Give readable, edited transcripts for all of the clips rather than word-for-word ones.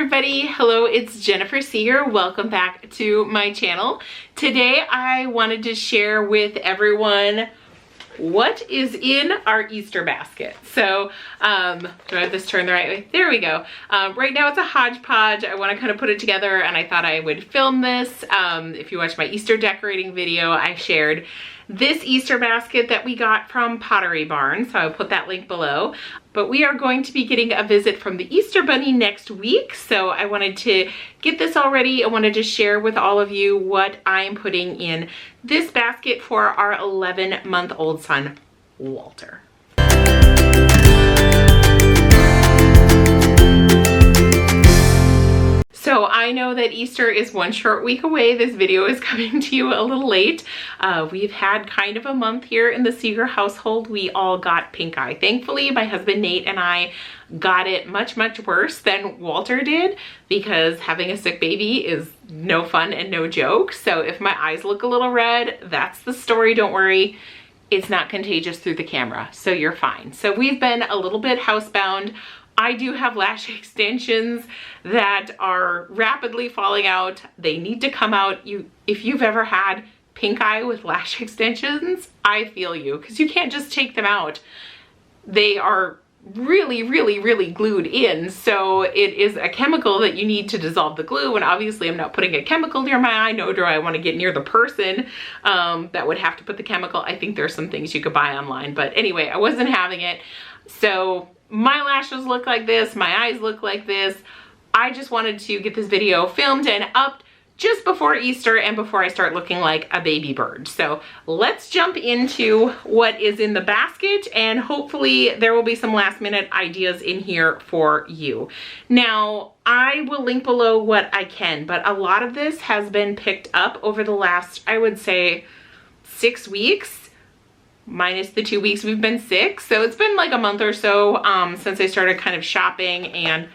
everybody. Hello, it's Jennifer Seeger. Welcome back to my channel. Today I wanted to share with everyone what is in our Easter basket. So, do I have this turned the right way? There we go. Right now it's a hodgepodge. I want to kind of put it together and I thought I would film this. If you watched my Easter decorating video, I shared this Easter basket that we got from Pottery Barn, so I'll put that link below. But we are going to be getting a visit from the Easter Bunny next week, so I wanted to get this all ready. I wanted to share with all of you what I'm putting in this basket for our 11-month-old son, Walter. So I know that Easter is one short week away. This video is coming to you a little late. We've had kind of a month here in the Seeger household. We all got pink eye. Thankfully, my husband Nate and I got it much, much worse than Walter did, because having a sick baby is no fun and no joke. So if my eyes look a little red, that's the story. Don't worry. It's not contagious through the camera, so you're fine. So we've been a little bit housebound. I do have lash extensions that are rapidly falling out. They need to come out. If you've ever had pink eye with lash extensions, I feel you, because you can't just take them out. They are really, really, really glued in. So it is a chemical that you need to dissolve the glue. And obviously I'm not putting a chemical near my eye, nor do I want to get near the person that would have to put the chemical. I think there's some things you could buy online, but anyway, I wasn't having it. So my lashes look like this, my eyes look like this. I just wanted to get this video filmed and up just before Easter and before I start looking like a baby bird. So let's jump into what is in the basket, and hopefully there will be some last minute ideas in here for you. Now, I will link below what I can, but a lot of this has been picked up over the last, I would say, 6 weeks. Minus the 2 weeks we've been sick. So it's been like a month or so since I started kind of shopping and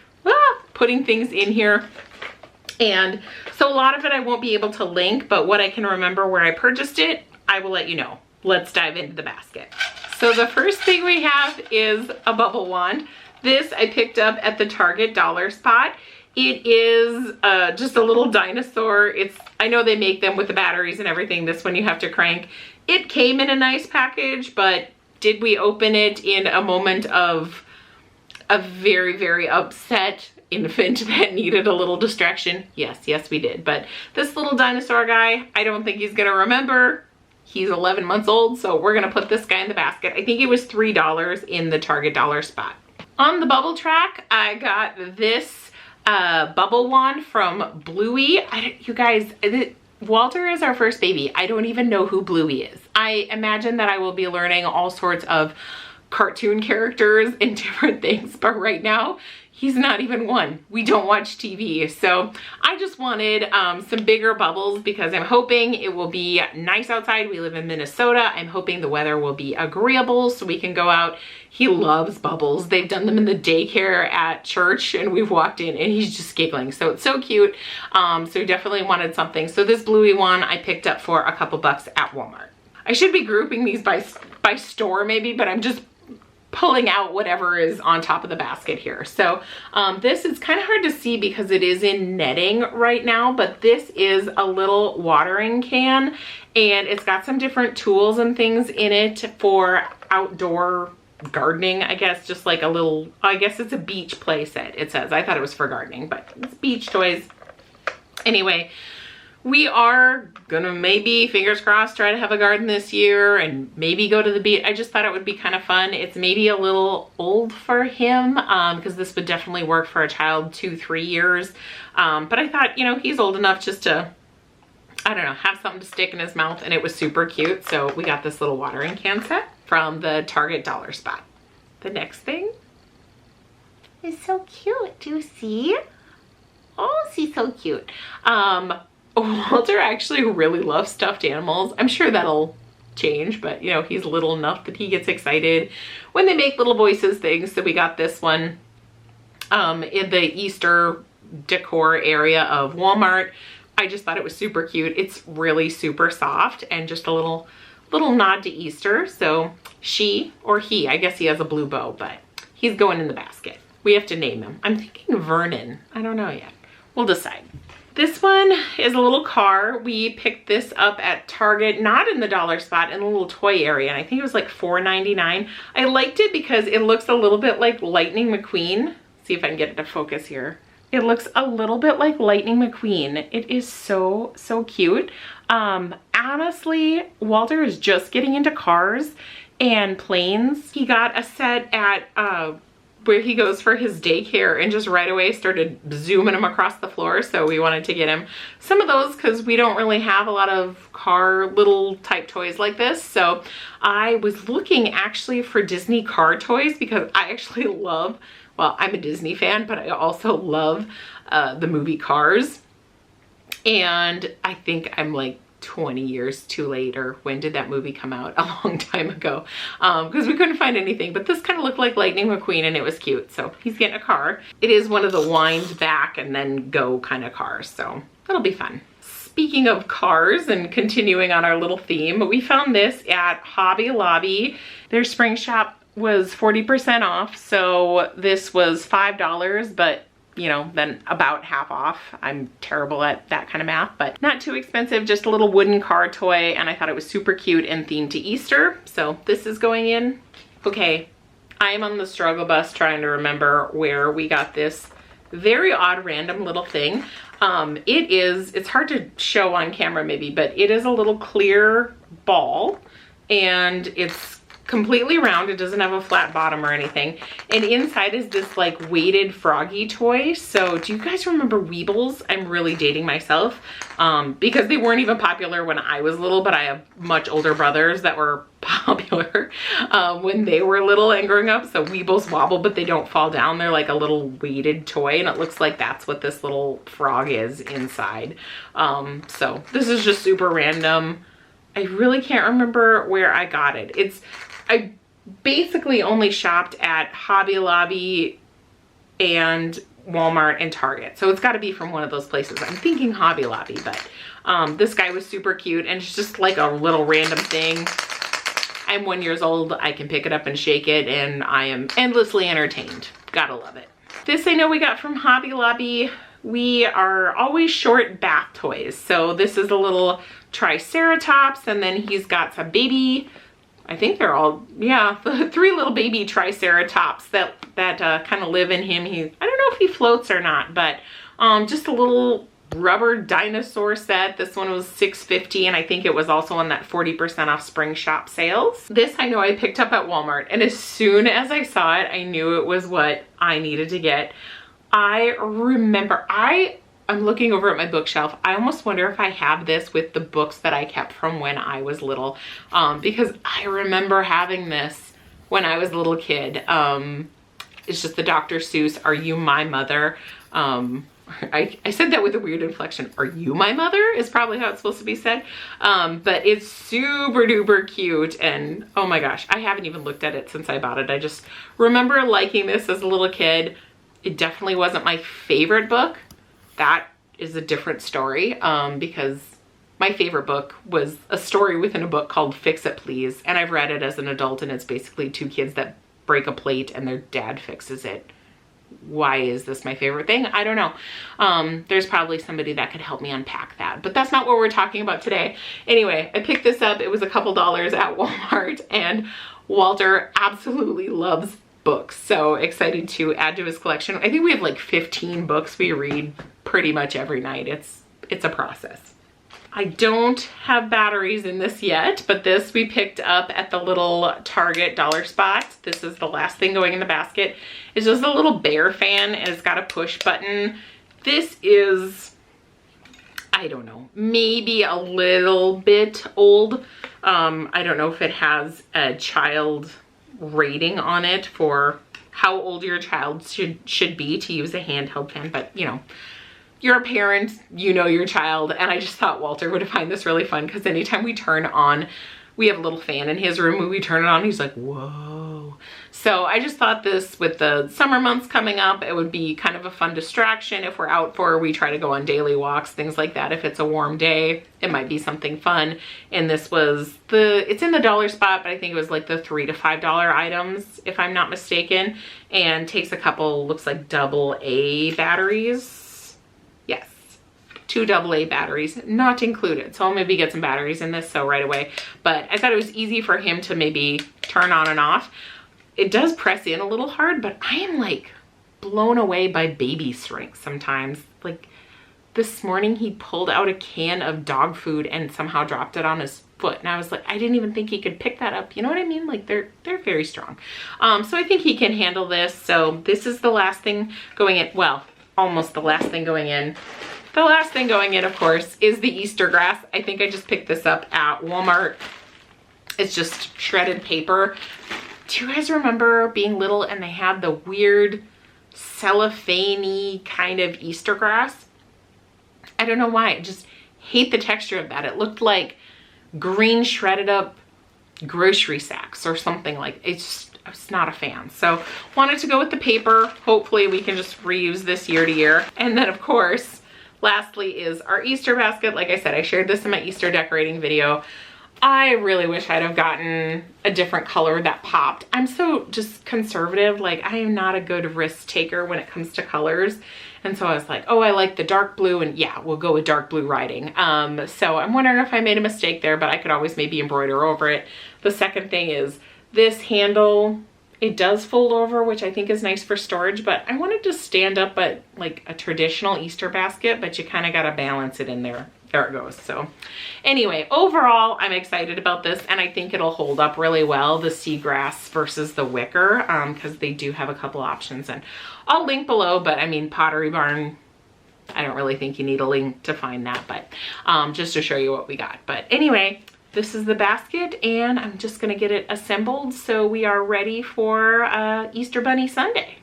putting things in here. And so a lot of it I won't be able to link, but what I can remember where I purchased it, I will let you know. Let's dive into the basket. So the first thing we have is a bubble wand. This I picked up at the Target dollar spot. It is just a little dinosaur. I know they make them with the batteries and everything. This one you have to crank. It came in a nice package, but did we open it in a moment of a very, very upset infant that needed a little distraction? Yes, we did. But this little dinosaur guy, I don't think he's gonna remember. He's 11 months old, so we're gonna put this guy in the basket. I think it was $3 in the Target dollar spot. On the bubble track, I got this bubble wand from Bluey. You guys, Walter is our first baby. I don't even know who Bluey is. I imagine that I will be learning all sorts of cartoon characters and different things, but right now he's not even one. We don't watch TV. So I just wanted some bigger bubbles because I'm hoping it will be nice outside. We live in Minnesota. I'm hoping the weather will be agreeable so we can go out. He loves bubbles. They've done them in the daycare at church and we've walked in and he's just giggling. So it's so cute. So definitely wanted something. So this Bluey one I picked up for a couple bucks at Walmart. I should be grouping these by store maybe, but I'm just pulling out whatever is on top of the basket here. So this is kind of hard to see because it is in netting right now, but this is a little watering can and it's got some different tools and things in it for outdoor gardening, I guess. Just like a little, I guess it's a beach play set, it says. I thought it was for gardening, but it's beach toys. Anyway, we are gonna maybe, fingers crossed, try to have a garden this year and maybe go to the beach. I just thought it would be kind of fun. It's maybe a little old for him because this would definitely work for a child 2-3 years. But I thought, you know, he's old enough just to, I don't know, have something to stick in his mouth, and it was super cute. So we got this little watering can set from the Target dollar spot. The next thing is so cute. Do you see? Oh, she's so cute. Walter actually really loves stuffed animals. I'm sure that'll change, but you know, he's little enough that he gets excited when they make little voices things. So we got this one in the Easter decor area of Walmart. I just thought it was super cute. It's really super soft and just a little nod to Easter. So she or he, I guess he has a blue bow, but he's going in the basket. We have to name him. I'm thinking Vernon. I don't know yet. We'll decide. This one is a little car. We picked this up at Target, not in the dollar spot, in a little toy area, and I think it was like $4.99. I liked it because it looks a little bit like Lightning McQueen. See if I can get it to focus here. It looks a little bit like Lightning McQueen. It is so, so cute. Honestly, Walter is just getting into cars and planes. He got a set at where he goes for his daycare and just right away started zooming them across the floor. So we wanted to get him some of those because we don't really have a lot of car little type toys like this. So I was looking actually for Disney car toys because I actually love, well, I'm a Disney fan, but I also love the movie Cars. And I think I'm like 20 years too late, or when did that movie come out? A long time ago, because we couldn't find anything, but this kind of looked like Lightning McQueen and it was cute. So he's getting a car. It is one of the wind back and then go kind of cars, so that'll be fun. Speaking of cars and continuing on our little theme, we found this at Hobby Lobby. Their spring shop was 40% off, so this was $5, but you know, then about half off. I'm terrible at that kind of math, but not too expensive, just a little wooden car toy, and I thought it was super cute and themed to Easter, so this is going in. Okay, I'm on the struggle bus trying to remember where we got this very odd random little thing. It's hard to show on camera maybe, but it is a little clear ball, and it's completely round. It doesn't have a flat bottom or anything, and inside is this like weighted froggy toy. So do you guys remember Weebles? I'm really dating myself because they weren't even popular when I was little, but I have much older brothers that were popular when they were little and growing up. So Weebles wobble, but they don't fall down. They're like a little weighted toy, and it looks like that's what this little frog is inside. So this is just super random. I really can't remember where I got it. I basically only shopped at Hobby Lobby and Walmart and Target. So it's got to be from one of those places. I'm thinking Hobby Lobby, but this guy was super cute, and it's just like a little random thing. I'm 1 year old. I can pick it up and shake it, and I am endlessly entertained. Gotta love it. This I know we got from Hobby Lobby. We are always short bath toys. So this is a little Triceratops, and then he's got some baby, I think they're all, yeah, the 3 little baby Triceratops that kind of live in him. I don't know if he floats or not, but just a little rubber dinosaur set. This one was $6.50, and I think it was also on that 40% off spring shop sales. This I know I picked up at Walmart, and as soon as I saw it, I knew it was what I needed to get. I remember, I'm looking over at my bookshelf. I almost wonder if I have this with the books that I kept from when I was little, because I remember having this when I was a little kid. It's just the Dr. Seuss, Are You My Mother? I said that with a weird inflection. Are you my mother? Is probably how it's supposed to be said. But it's super duper cute, and oh my gosh, I haven't even looked at it since I bought it. I just remember liking this as a little kid. It definitely wasn't my favorite book. That is a different story, because my favorite book was a story within a book called Fix It Please, and I've read it as an adult, and it's basically 2 kids that break a plate and their dad fixes it. Why is this my favorite thing? I don't know. There's probably somebody that could help me unpack that, but that's not what we're talking about today. Anyway, I picked this up. It was a couple dollars at Walmart, and Walter absolutely loves books, so excited to add to his collection. I think we have like 15 books we read pretty much every night. It's a process. I don't have batteries in this yet, but this we picked up at the little Target dollar spot. This is the last thing going in the basket. It's just a little bear fan, and it's got a push button. This is, I don't know, maybe a little bit old. I don't know if it has a child rating on it for how old your child should be to use a handheld fan, but you know, you're a parent, you know your child, and I just thought Walter would find this really fun because anytime we turn on we have a little fan in his room. When we turn it on, he's like, whoa. So I just thought this, with the summer months coming up, it would be kind of a fun distraction if we're out for, we try to go on daily walks, things like that. If it's a warm day, it might be something fun. And this was it's in the dollar spot, but I think it was like the $3 to $5 items, if I'm not mistaken, and takes a couple, looks like AA batteries. Yes, 2 AA batteries, not included. So I'll maybe get some batteries in this, so right away. But I thought it was easy for him to maybe turn on and off. It does press in a little hard, but I am like blown away by baby strength sometimes. Like this morning he pulled out a can of dog food and somehow dropped it on his foot. And I was like, I didn't even think he could pick that up. You know what I mean? Like they're very strong. So I think he can handle this. So this is the last thing going in. Well, almost the last thing going in. The last thing going in, of course, is the Easter grass. I think I just picked this up at Walmart. It's just shredded paper. Do you guys remember being little and they had the weird cellophane-y kind of Easter grass? I don't know why. I just hate the texture of that. It looked like green shredded up grocery sacks or something like. I was not a fan. So wanted to go with the paper. Hopefully we can just reuse this year to year. And then of course, lastly is our Easter basket. Like I said, I shared this in my Easter decorating video. I really wish I'd have gotten a different color that popped. I'm so just conservative. Like I am not a good risk taker when it comes to colors. And so I was like, oh, I like the dark blue, and yeah, we'll go with dark blue writing. So I'm wondering if I made a mistake there, but I could always maybe embroider over it. The second thing is this handle, it does fold over, which I think is nice for storage, but I wanted to stand up at like a traditional Easter basket, but you kind of got to balance it in there. There it goes. So anyway, overall, I'm excited about this, and I think it'll hold up really well, the seagrass versus the wicker, because they do have a couple options, and I'll link below. But I mean, Pottery Barn, I don't really think you need a link to find that, but just to show you what we got. But anyway, this is the basket, and I'm just going to get it assembled so we are ready for Easter Bunny Sunday.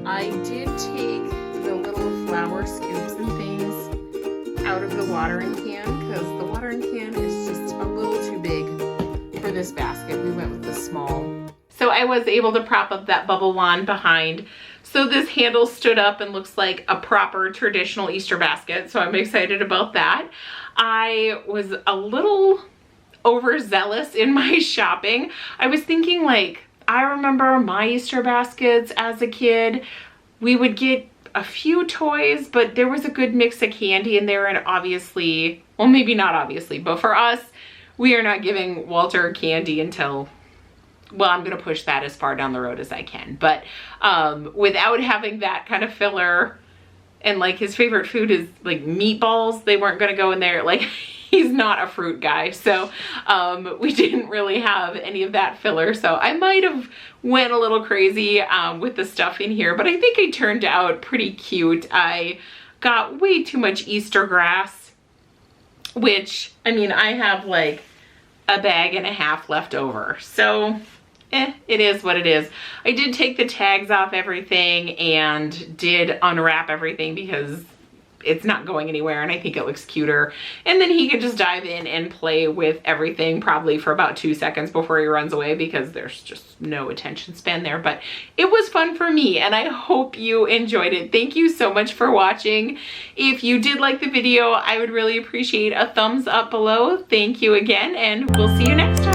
I did take the little flower scoops and things out of the watering can because the watering can is just a little too big for this basket. We went with the small. So I was able to prop up that bubble wand behind. So this handle stood up and looks like a proper traditional Easter basket. So I'm excited about that. I was a little overzealous in my shopping. I was thinking, like, I remember my Easter baskets as a kid. We would get a few toys, but there was a good mix of candy in there, and obviously, well, maybe not obviously, but for us, we are not giving Walter candy until, well, I'm gonna push that as far down the road as I can. But without having that kind of filler, and like his favorite food is like meatballs, they weren't gonna go in there. Like, he's not a fruit guy, so we didn't really have any of that filler. So I might have went a little crazy with the stuff in here, but I think it turned out pretty cute. I got way too much Easter grass, which, I mean, I have like a bag and a half left over. So it is what it is. I did take the tags off everything and did unwrap everything because it's not going anywhere, and I think it looks cuter. And then he can just dive in and play with everything probably for about 2 seconds before he runs away, because there's just no attention span there. But it was fun for me, and I hope you enjoyed it. Thank you so much for watching. If you did like the video, I would really appreciate a thumbs up below. Thank you again, and we'll see you next time.